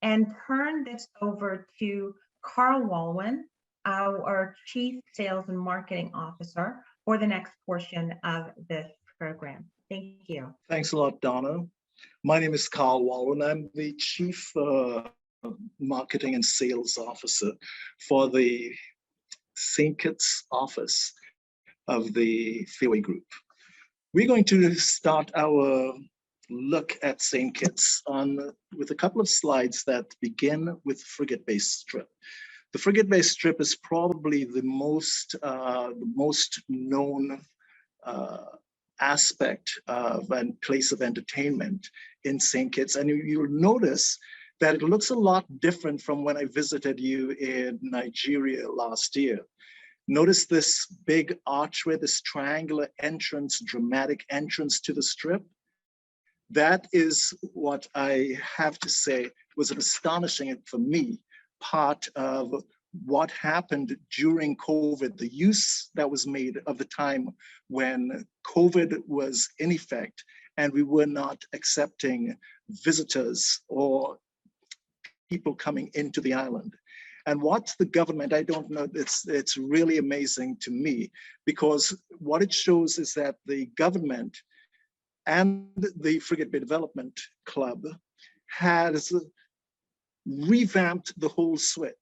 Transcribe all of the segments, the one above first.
and turn this over to Carl Walwyn, our Chief Sales and Marketing Officer, for the next portion of this program. Thank you. Thanks a lot, Donna. My name is Carl Walwyn. I'm the Chief Marketing and Sales Officer for the St. Kitts office of the Fairway Group. We're going to start our look at St. Kitts with a couple of slides that begin with Frigate Bay Strip. The Frigate Bay Strip is probably the most known aspect of and place of entertainment in St. Kitts, and you'll notice that it looks a lot different from when I visited you in Nigeria last year. Notice this big archway, this triangular entrance, dramatic entrance to the strip. That is what I have to say was an astonishing, for me, part of what happened during COVID, the use that was made of the time when COVID was in effect and we were not accepting visitors or people coming into the island. And what the government, I don't know, it's really amazing to me, because what it shows is that the government and the Frigate Bay Development Club has revamped the whole strip.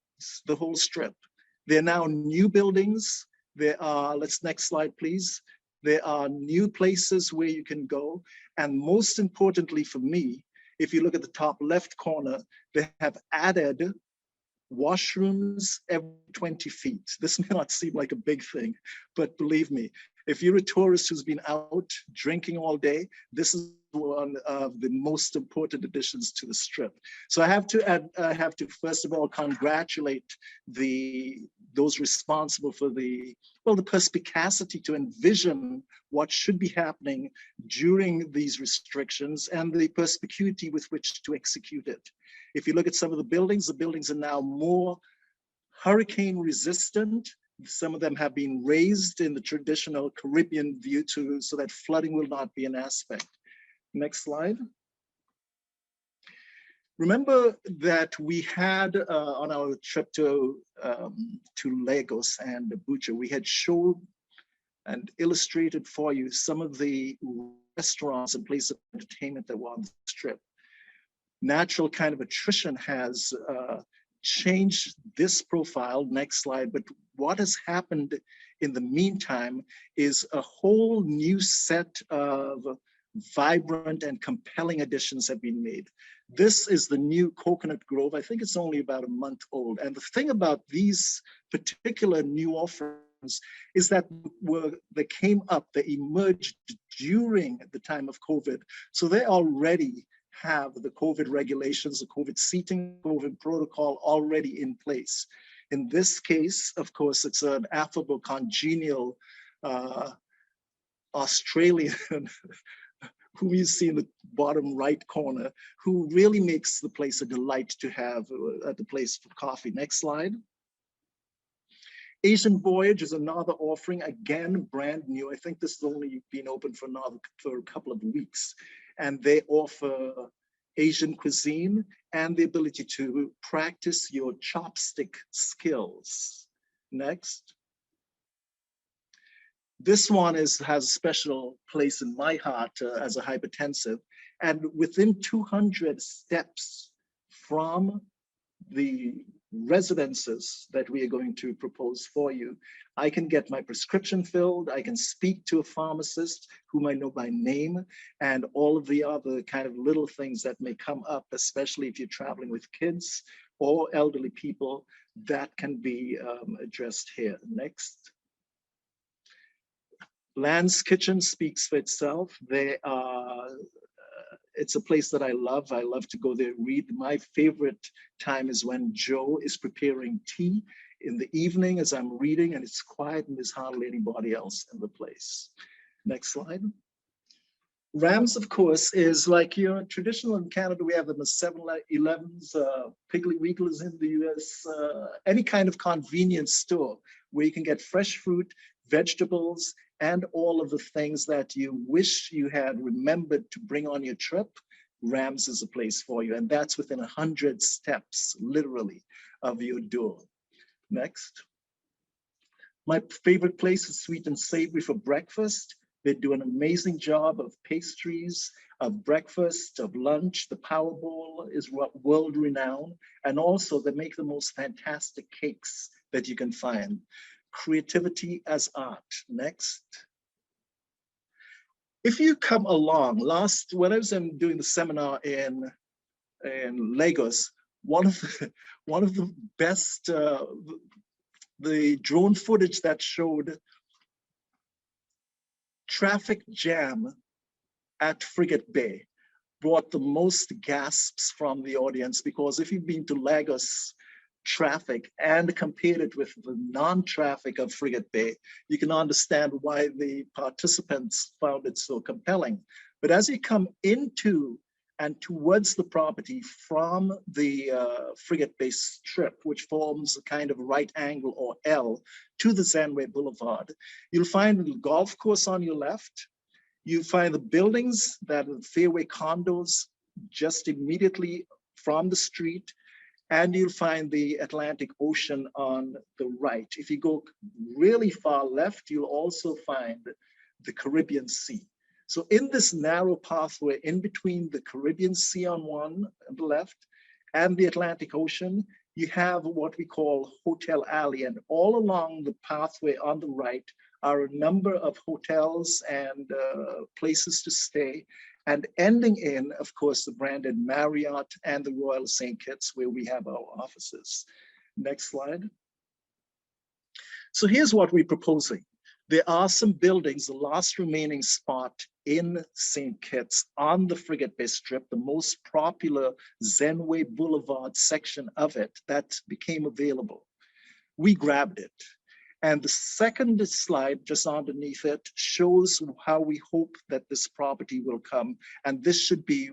There are now new buildings. There are, next slide, please. There are new places where you can go. And most importantly for me, if you look at the top left corner, they have added washrooms every 20 feet. This may not seem like a big thing, but believe me, if you're a tourist who's been out drinking all day, this is one of the most important additions to the strip. So I have to first of all congratulate those responsible for the perspicacity to envision what should be happening during these restrictions and the perspicuity with which to execute it. If you look at some of the buildings are now more hurricane resistant. Some of them have been raised in the traditional Caribbean view so that flooding will not be an aspect. Next slide. Remember that we had on our trip to Lagos and Abuja, we had showed and illustrated for you some of the restaurants and places of entertainment that were on the strip. Natural kind of attrition has changed this profile. Next slide. But what has happened in the meantime is a whole new set of vibrant and compelling additions have been made. This is the new Coconut Grove. I think it's only about a month old. And the thing about these particular new offerings is that they came up, they emerged during the time of COVID. So they already have the COVID regulations, the COVID seating, COVID protocol already in place. In this case, of course, it's an affable, congenial Australian who you see in the bottom right corner, who really makes the place a delight to have at the place for coffee. Next slide. Asian Voyage is another offering, again, brand new. I think this has only been open for a couple of weeks. And they offer Asian cuisine and the ability to practice your chopstick skills. Next. This one has a special place in my heart as a hypertensive. And within 200 steps from the residences that we are going to propose for you, I can get my prescription filled, I can speak to a pharmacist whom I know by name, and all of the other kind of little things that may come up, especially if you're traveling with kids or elderly people, that can be addressed here. Next. Land's Kitchen speaks for itself. It's a place that I love. I love to go there, read. My favorite time is when Joe is preparing tea in the evening as I'm reading, and it's quiet and there's hardly anybody else in the place. Next slide. Rams, of course, is like your traditional in Canada. We have them as 7-Elevens, Piggly Wiggly's in the US, any kind of convenience store where you can get fresh fruit, vegetables, and all of the things that you wish you had remembered to bring on your trip. Rams is a place for you. And that's within 100 steps, literally, of your door. Next. My favorite place is Sweet and Savory for breakfast. They do an amazing job of pastries, of breakfast, of lunch. The Powerball is world renowned. And also they make the most fantastic cakes that you can find. Creativity as art. Next. If you come along, when I was doing the seminar in Lagos, one of the best, the drone footage that showed traffic jam at Frigate Bay brought the most gasps from the audience, because if you've been to Lagos traffic and compared it with the non-traffic of Frigate Bay, you can understand why the participants found it so compelling. But as you come into and towards the property from the Frigate Bay Strip, which forms a kind of right angle or L to the Zenway Boulevard, you'll find the golf course on your left. You find the buildings that are fairway condos just immediately from the street, and you'll find the Atlantic Ocean on the right. If you go really far left, you'll also find the Caribbean Sea. So in this narrow pathway in between the Caribbean Sea on one on the left and the Atlantic Ocean, you have what we call Hotel Alley. And all along the pathway on the right are a number of hotels and places to stay, and ending in, of course, the branded Marriott and the Royal St. Kitts, where we have our offices. Next slide. So here's what we're proposing. There are some buildings, the last remaining spot in St. Kitts on the Frigate Bay Strip, the most popular Zenway Boulevard section of it that became available. We grabbed it. And the second slide just underneath it shows how we hope that this property will come. And we should be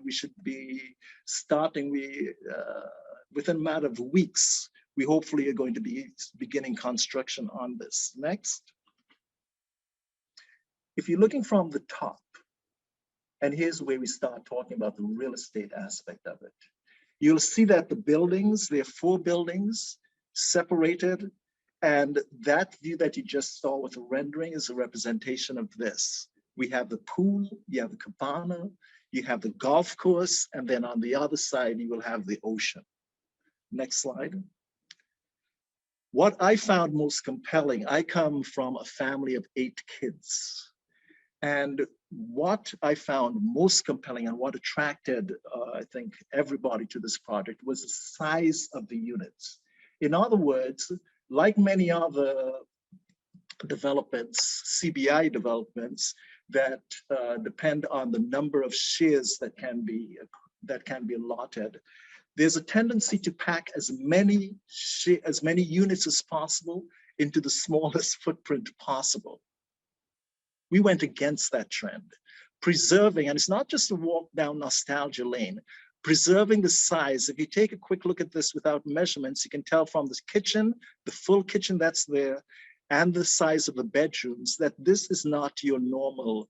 starting, within a matter of weeks, we hopefully are going to be beginning construction on this. Next. If you're looking from the top, and here's where we start talking about the real estate aspect of it, you'll see that the buildings, there are 4 buildings separated, and that view that you just saw with the rendering is a representation of this. We have the pool, you have the cabana, you have the golf course, and then on the other side, you will have the ocean. Next slide. What I found most compelling, I come from a family of 8 kids. And what I found most compelling and what attracted, I think, everybody to this project was the size of the units. In other words, like many other developments, CBI developments that depend on the number of shares that can be allotted, there's a tendency to pack as many units as possible into the smallest footprint possible. We went against that trend, preserving, and it's not just a walk down nostalgia lane, preserving the size. If you take a quick look at this without measurements, you can tell from this kitchen, the full kitchen that's there, and the size of the bedrooms, that this is not your normal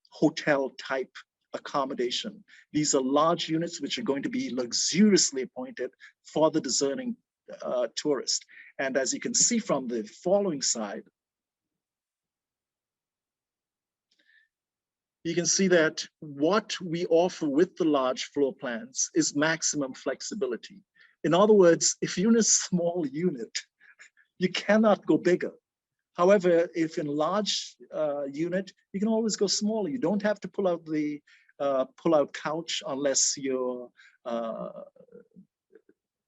hotel type accommodation. These are large units which are going to be luxuriously appointed for the discerning tourist. And as you can see from the following side, you can see that what we offer with the large floor plans is maximum flexibility. In other words, if you're in a small unit, you cannot go bigger. However, if in a large unit, you can always go smaller. You don't have to pull out the pull-out couch unless your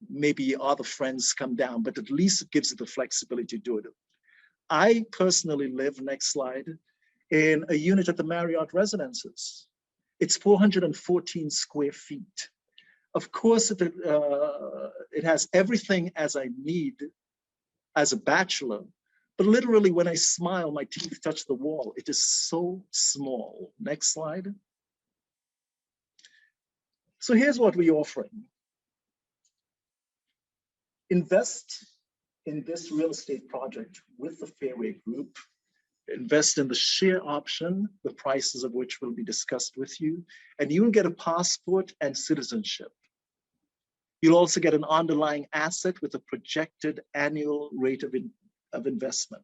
maybe other friends come down, but at least it gives you the flexibility to do it. I personally live, next slide, in a unit at the Marriott Residences. It's 414 square feet. Of course, it has everything as I need as a bachelor, but literally when I smile, my teeth touch the wall. It is so small. Next slide. So here's what we're offering. Invest in this real estate project with the Fairway Group. invest in the share option, the prices of which will be discussed with you, and you'll get a passport and citizenship. You'll also get an underlying asset with a projected annual rate of investment.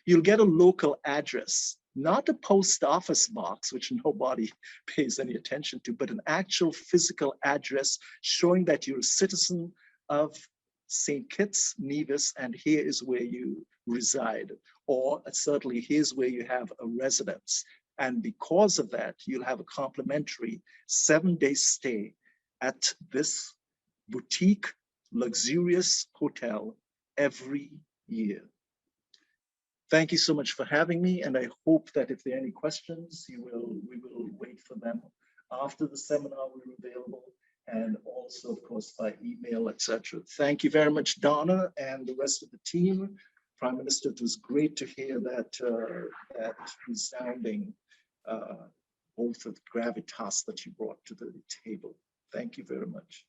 You'll get a local address, not a post office box, which nobody pays any attention to, but an actual physical address showing that you're a citizen of St. Kitts, Nevis, and here is where you reside, or certainly here's where you have a residence. And because of that, you'll have a complimentary 7-day stay at this boutique, luxurious hotel every year. Thank you so much for having me, and I hope that if there are any questions, we will wait for them after the seminar. We're available, and also, of course, by email, etc. Thank you very much, Donna, and the rest of the team. Prime Minister, it was great to hear that resounding oath of gravitas that you brought to the table. Thank you very much.